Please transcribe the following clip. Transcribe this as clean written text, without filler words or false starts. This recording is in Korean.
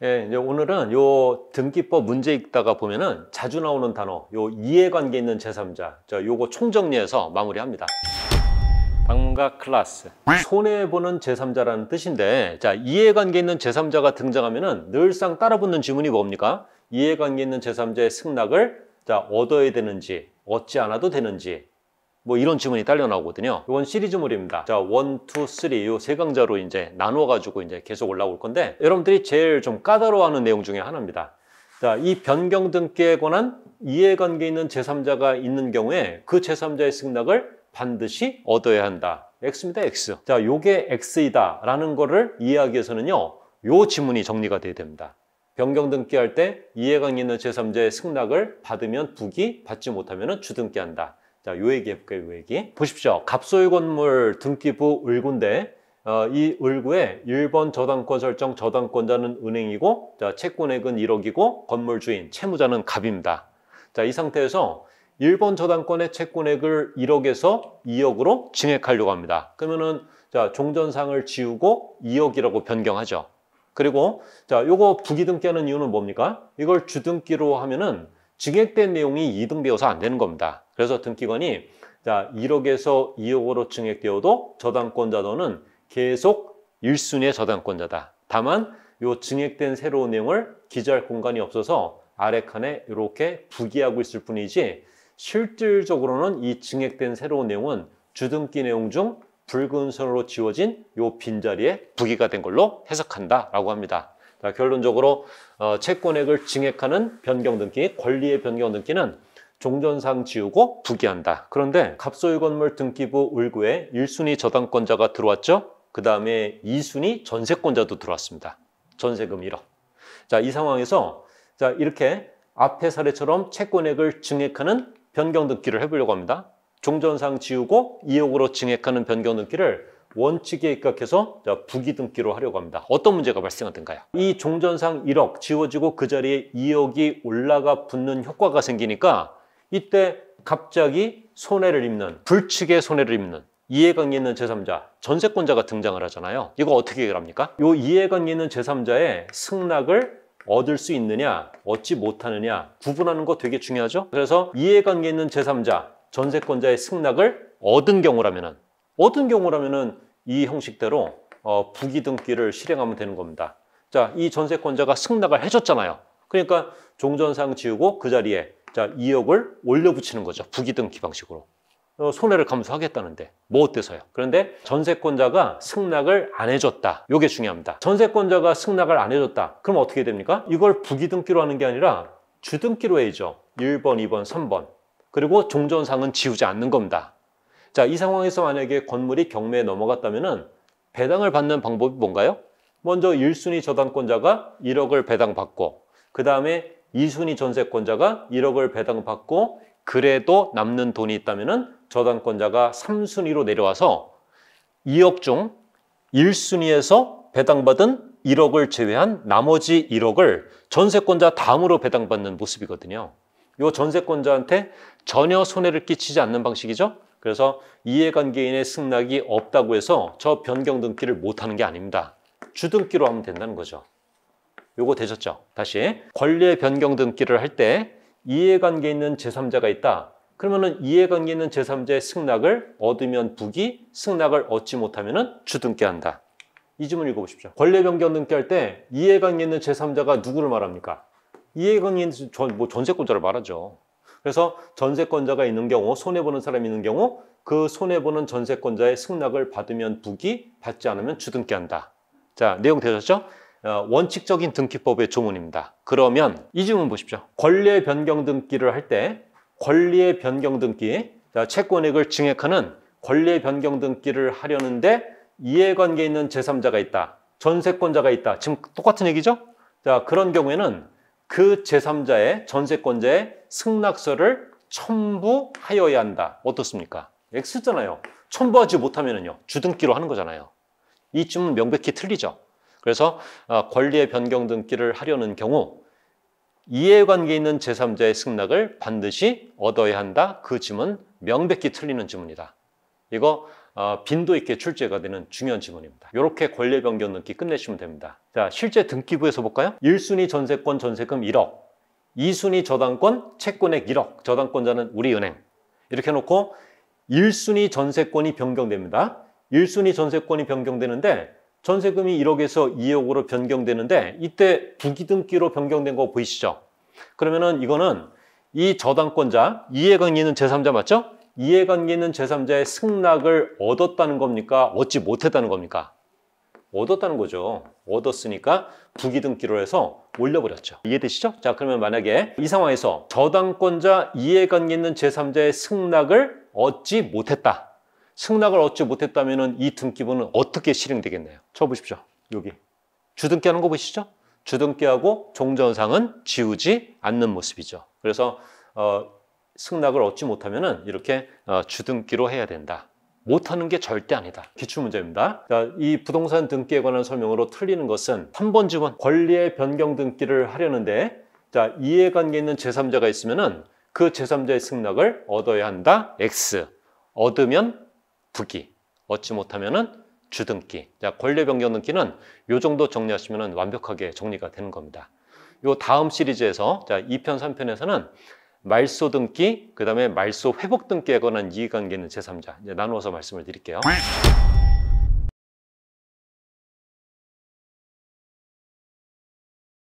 예, 이제 오늘은 요 등기법 문제 읽다가 보면은 자주 나오는 단어, 요 이해관계 있는 제3자, 요거 총정리해서 마무리합니다. 방문가 클래스. 손해보는 제3자라는 뜻인데, 자, 이해관계 있는 제3자가 등장하면은 늘상 따라붙는 지문이 뭡니까? 이해관계 있는 제3자의 승낙을 얻어야 되는지, 얻지 않아도 되는지, 뭐 이런 지문이 딸려 나오거든요. 이건 시리즈물입니다. 자, 1, 2, 3 요 세 강좌로 이제 나누어 가지고 이제 계속 올라올 건데, 여러분들이 제일 좀 까다로워하는 내용 중에 하나입니다. 자, 이 변경 등기에 관한 이해관계 있는 제3자가 있는 경우에 그 제3자의 승낙을 반드시 얻어야 한다. X입니다, X. 자, 요게 X이다 라는 거를 이해하기 위해서는요, 요 지문이 정리가 돼야 됩니다. 변경 등기할 때 이해관계 있는 제3자의 승낙을 받으면 부기, 받지 못하면 주등기한다. 자, 요 얘기 해볼게요, 요 얘기. 보십시오. 갑소유 건물 등기부 을구인데, 이 을구에 1번 저당권 설정 저당권자는 은행이고, 자, 채권액은 1억이고, 건물 주인, 채무자는 갑입니다. 자, 이 상태에서 1번 저당권의 채권액을 1억에서 2억으로 증액하려고 합니다. 그러면은, 자, 종전상을 지우고 2억이라고 변경하죠. 그리고, 자, 요거 부기등기하는 이유는 뭡니까? 이걸 주등기로 하면은 증액된 내용이 이등되어서 안 되는 겁니다. 그래서 등기관이 자 1억에서 2억으로 증액되어도 저당권자 너는 계속 1순위의 저당권자다. 다만 요 증액된 새로운 내용을 기재할 공간이 없어서 아래 칸에 이렇게 부기하고 있을 뿐이지 실질적으로는 이 증액된 새로운 내용은 주등기 내용 중 붉은 선으로 지워진 요 빈자리에 부기가 된 걸로 해석한다라고 합니다. 자, 결론적으로 채권액을 증액하는 변경등기, 권리의 변경등기는 종전상 지우고 부기한다. 그런데 갑소유 건물 등기부 을구에 1순위 저당권자가 들어왔죠? 그 다음에 2순위 전세권자도 들어왔습니다. 전세금 1억. 자, 이 상황에서 자, 이렇게 앞의 사례처럼 채권액을 증액하는 변경등기를 해보려고 합니다. 종전상 지우고 2억으로 증액하는 변경등기를 원칙에 입각해서 부기등기로 하려고 합니다. 어떤 문제가 발생하던가요? 이 종전상 1억 지워지고 그 자리에 2억이 올라가 붙는 효과가 생기니까 이때 갑자기 손해를 입는, 불측의 손해를 입는 이해관계 있는 제3자, 전세권자가 등장을 하잖아요. 이거 어떻게 해결합니까? 이 이해관계 있는 제3자의 승낙을 얻을 수 있느냐, 얻지 못하느냐 구분하는 거 되게 중요하죠. 그래서 이해관계 있는 제3자, 전세권자의 승낙을 얻은 경우라면은 이 형식대로 부기등기를 실행하면 되는 겁니다. 자, 이 전세권자가 승낙을 해줬잖아요. 그러니까 종전상 지우고 그 자리에 자 2억을 올려붙이는 거죠. 부기등기 방식으로. 손해를 감수하겠다는데 뭐 어때서요? 그런데 전세권자가 승낙을 안 해줬다. 이게 중요합니다. 전세권자가 승낙을 안 해줬다. 그럼 어떻게 됩니까? 이걸 부기등기로 하는 게 아니라 주등기로 해야죠. 1번, 2번, 3번. 그리고 종전상은 지우지 않는 겁니다. 자, 이 상황에서 만약에 건물이 경매에 넘어갔다면은 배당을 받는 방법이 뭔가요? 먼저 1순위 저당권자가 1억을 배당받고 그 다음에 2순위 전세권자가 1억을 배당받고 그래도 남는 돈이 있다면은 저당권자가 3순위로 내려와서 2억 중 1순위에서 배당받은 1억을 제외한 나머지 1억을 전세권자 다음으로 배당받는 모습이거든요. 이 전세권자한테 전혀 손해를 끼치지 않는 방식이죠. 그래서 이해관계인의 승낙이 없다고 해서 저 변경등기를 못하는 게 아닙니다. 주등기로 하면 된다는 거죠. 요거 되셨죠? 다시 권리의 변경등기를 할 때 이해관계 있는 제3자가 있다. 그러면은 이해관계 있는 제3자의 승낙을 얻으면 부기, 승낙을 얻지 못하면은 주등기한다. 이 지문 읽어보십시오. 권리 변경등기 할 때 이해관계 있는 제3자가 누구를 말합니까? 이해관계 있는 전세권자를 말하죠. 그래서 전세권자가 있는 경우, 손해보는 사람이 있는 경우 그 손해보는 전세권자의 승낙을 받으면 부기, 받지 않으면 주등기한다. 자, 내용 되셨죠? 원칙적인 등기법의 조문입니다. 그러면 이 지문 보십시오. 권리의 변경등기를 할 때 권리의 변경등기, 자, 채권액을 증액하는 권리의 변경등기를 하려는데 이해관계 있는 제3자가 있다. 전세권자가 있다. 지금 똑같은 얘기죠? 자, 그런 경우에는 그 제3자의 전세권자의 승낙서를 첨부하여야 한다. 어떻습니까? X잖아요. 첨부하지 못하면요 주등기로 하는 거잖아요. 이쯤은 명백히 틀리죠. 그래서 권리의 변경등기를 하려는 경우 이해관계 있는 제3자의 승낙을 반드시 얻어야 한다. 그 지문 명백히 틀리는 지문이다. 이거 빈도 있게 출제가 되는 중요한 지문입니다. 이렇게 권리 변경 등기 끝내시면 됩니다. 자, 실제 등기부에서 볼까요? 1순위 전세권 전세금 1억, 2순위 저당권 채권액 1억, 저당권자는 우리은행. 이렇게 해놓고 1순위 전세권이 변경됩니다. 1순위 전세권이 변경되는데 전세금이 1억에서 2억으로 변경되는데 이때 부기등기로 변경된 거 보이시죠? 그러면은 이거는 이 저당권자, 이해관계 있는 제3자 맞죠? 이해관계 있는 제3자의 승낙을 얻었다는 겁니까? 얻지 못했다는 겁니까? 얻었다는 거죠. 얻었으니까 부기등기로 해서 올려버렸죠. 이해되시죠? 자, 그러면 만약에 이 상황에서 저당권자, 이해관계 있는 제3자의 승낙을 얻지 못했다. 승낙을 얻지 못했다면 이 등기부는 어떻게 실행되겠나요? 쳐보십시오. 여기 주등기하는 거 보시죠? 주등기하고 종전상은 지우지 않는 모습이죠. 그래서 승낙을 얻지 못하면 이렇게 주등기로 해야 된다. 못하는 게 절대 아니다. 기출문제입니다. 자, 이 부동산 등기에 관한 설명으로 틀리는 것은 3번 지문 권리의 변경 등기를 하려는데 자, 이해관계 있는 제3자가 있으면 그 제3자의 승낙을 얻어야 한다. X. 얻으면 부기. 얻지 못하면 주등기. 자, 권리 변경 등기는 이 정도 정리하시면 완벽하게 정리가 되는 겁니다. 요 다음 시리즈에서 자, 2편, 3편에서는 말소 등기, 그 다음에 말소 회복 등기에 관한 이해관계 있는 제3자 이제 나누어서 말씀을 드릴게요.